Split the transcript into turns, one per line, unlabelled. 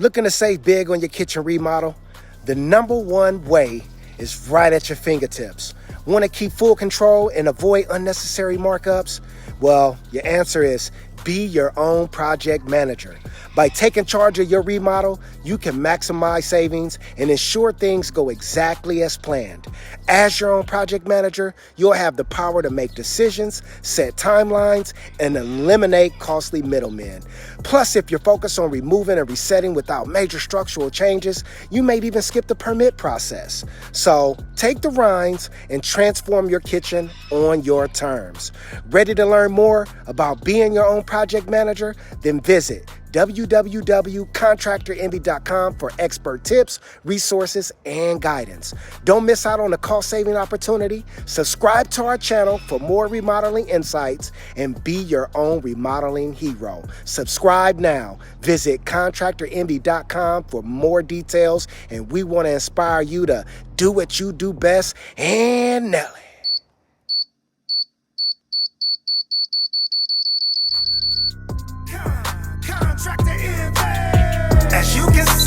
Looking to save big on your kitchen remodel? The number one way is right at your fingertips. Want to keep full control and avoid unnecessary markups? Well, your answer is be your own project manager. By taking charge of your remodel, you can maximize savings and ensure things go exactly as planned. As your own project manager, you'll have the power to make decisions, set timelines, and eliminate costly middlemen. Plus, if you're focused on removing and resetting without major structural changes, you may even skip the permit process. So, take the reins and transform your kitchen on your terms. Ready to learn more about being your own project manager? Then visit www.contractorenvy.com for expert tips, resources, and guidance. Don't miss out on the cost-saving opportunity. Subscribe to our channel for more remodeling insights and be your own remodeling hero. Subscribe now. Visit contractorenvy.com for more details, and we want to inspire you to do what you do best and nail it. As you can see,